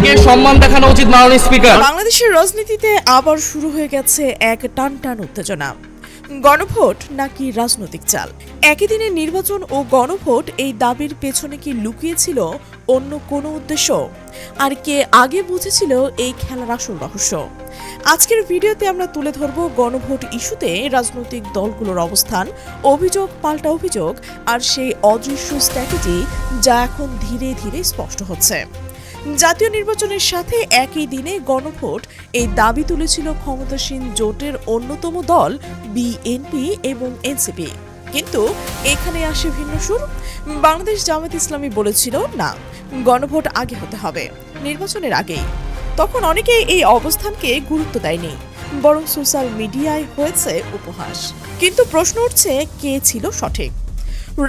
তাকে সম্মান দেখানো উচিত মাননীয় স্পিকার। বাংলাদেশের রাজনীতিতে আবার শুরু হয়ে গেছে এক টানটান উত্তেজনা। গণভোট নাকি রাজনৈতিক চাল? একই দিনে নির্বাচন ও গণভোট, এই দাবির পেছনে কি লুকিয়েছিল অন্য কোনো উদ্দেশ্য? আর কে আগে বুঝেছিল এই খেলার আসল রহস্য? আজকের ভিডিওতে আমরা তুলে ধরব গণভোট ইস্যুতে রাজনৈতিক দলগুলোর অবস্থান, অভিযোগ পাল্টা অভিযোগ, আর সেই অদৃশ্য স্ট্র্যাটেজি যা এখন ধীরে ধীরে স্পষ্ট হচ্ছে। জাতীয় নির্বাচনের সাথে একই দিনে গণভোট, এই দাবি তুলেছিল ক্ষমতাসীন জোটের অন্যতম দল বিএনপি এবং এনসিপি। কিন্তু এখানে আসে ভিন্ন সুর। বাংলাদেশ জামায়াত ইসলামী বলেছিল না, গণভোট আগে হতে হবে, নির্বাচনের আগেই। তখন অনেকেই এই অবস্থানকে গুরুত্ব দেয়নি, বরং সোশ্যাল মিডিয়ায় হয়েছে উপহাস। কিন্তু প্রশ্ন উঠছে, কে ছিল সঠিক?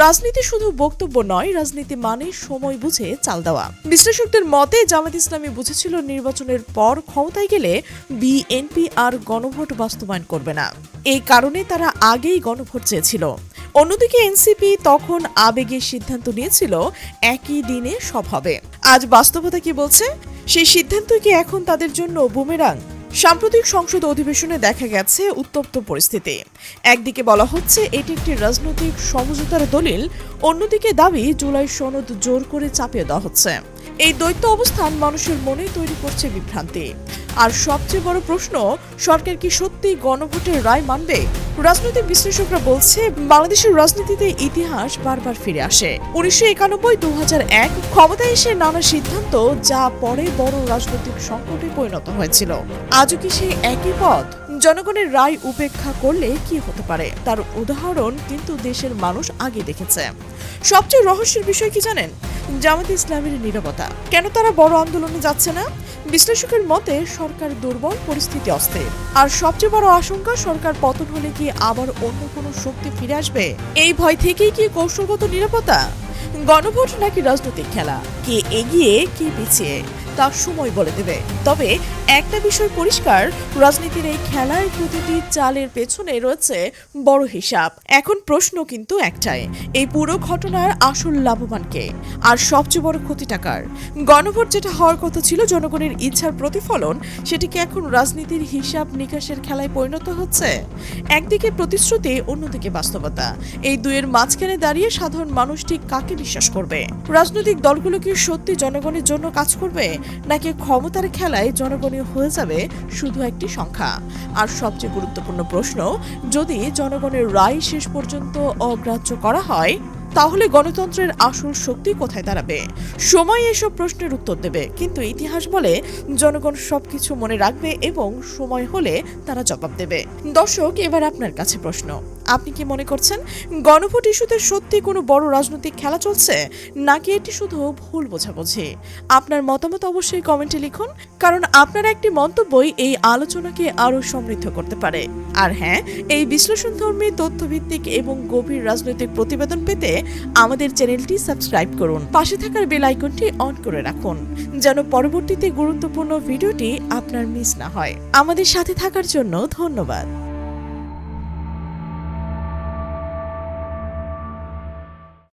রাজনীতি শুধু বক্তব্য নয়, রাজনীতি মানে সময় বুঝে চাল দেওয়া। বিশ্লেষকদের মতে জামায়াত ইসলামী বুঝেছিল নির্বাচনের পর ক্ষমতায় গেলে বিএনপি আর গণভোট বাস্তবায়ন করবে না, এই কারণে তারা আগেই গণভোট চেয়েছিল। অন্যদিকে এনসিপি তখন আবেগের সিদ্ধান্ত নিয়েছিল একই দিনে সব হবে। আজ বাস্তবতা কি বলছে? সেই সিদ্ধান্ত কি এখন তাদের জন্য বুমেরাং? সাম্প্রতিক সংসদ অধিবেশনে দেখা গেছে উত্তপ্ত পরিস্থিতি। একদিকে বলা হচ্ছে এটি একটি রাজনৈতিক সমঝোতার দলিল, অন্যদিকে দাবি জুলাই সনদ জোর করে চাপিয়ে দেওয়া হচ্ছে। এই দ্বৈত অবস্থান মানুষের মনে তৈরি করছে বিভ্রান্তি। আর সবচেয়ে বড় প্রশ্ন, সরকার কি সত্যি গণভোটের রায় মানবে? রাজনৈতিক বিশ্লেষকরা বলছে বাংলাদেশের রাজনীতিতে ইতিহাস বারবার ফিরে আসে। 1991, 2001 ক্ষমতায় এসে নানা সিদ্ধান্ত যা পরে বড় রাজনৈতিক সংকটে পরিণত হয়েছিল। আজও কি সেই একই পথ? জনগণের রায় উপেক্ষা করলে কি হতে পারে তার উদাহরণ কিন্তু দেশের মানুষ আগে দেখেছে। সবচেয়ে রহস্যের বিষয় কি জানেন? জামায়াত ইসলামীর নীরবতা। কেন তারা বড় আন্দোলনে যাচ্ছে না? বিশ্লেষকের মতে সরকার দুর্বল, পরিস্থিতি অস্থির। আর সবচেয়ে বড় আশঙ্কা, সরকার পতন হলে কি আবার অন্য কোনো শক্তি ফিরে আসবে? এই ভয় থেকেই কি কৌশলগত নিরাপত্তা? গণভোট নাকি রাজনৈতিক খেলা? কে এগিয়ে কে পিছিয়ে তা সময় বলে দেবে। তবে একটা বিষয় পরিষ্কার, রাজনীতির এই খেলায় প্রতিটি চালের পেছনে রয়েছে বড় হিসাব। এখন প্রশ্ন কিন্তু একটাই, এই পুরো ঘটনার আসল লাভবান কে আর সবচেয়ে বড় ক্ষতিটাকার? গণভোট যেটা হওয়ার কথা ছিল জনগণের ইচ্ছার প্রতিফলন, সেটি কি এখন রাজনীতির হিসাব নিকাশের খেলায় পরিণত হচ্ছে? একদিকে প্রতিশ্রুতি, অন্যদিকে বাস্তবতা। এই দুয়ের মাঝখানে দাঁড়িয়ে সাধারণ মানুষ ঠিক কাকে বিশ্বাস করবে? রাজনৈতিক দলগুলো কি সত্যি জনগণের জন্য কাজ করবে, নাকি ক্ষমতার খেলায় জনগণই হয়ে যাবে শুধু একটি সংখ্যা? আর সবচেয়ে গুরুত্বপূর্ণ প্রশ্ন, যদি জনগণের রায় শেষ পর্যন্ত অগ্রাহ্য করা হয়, তাহলে গণতন্ত্রের আসল শক্তি কোথায় দাঁড়াবে? সময় এসব প্রশ্নের উত্তর দেবে, কিন্তু ইতিহাস বলে জনগণ সবকিছু মনে রাখবে এবং সময় হলে তারা জবাব দেবে। দর্শক, এবার আপনার কাছে প্রশ্ন, আপনি কি মনে করছেন গণভোট ইস্যুতে সত্যি কোনো বড় রাজনৈতিক খেলা চলছে, নাকি এটি শুধু ভুল বোঝাবুঝি? আপনার মতামত অবশ্যই কমেন্টে লিখুন, কারণ আপনার একটি মন্তব্যই এই আলোচনাকে আরো সমৃদ্ধ করতে পারে। আর হ্যাঁ, এই বিশ্লেষণধর্মী, তথ্যভিত্তিক এবং গভীর রাজনৈতিক প্রতিবেদন পেতে আমাদের চ্যানেলটি সাবস্ক্রাইব করুন, পাশে থাকার বেল আইকনটি অন করে রাখুন, যেন পরবর্তীতে গুরুত্বপূর্ণ ভিডিওটি আপনার মিস না হয়। আমাদের সাথে থাকার জন্য ধন্যবাদ।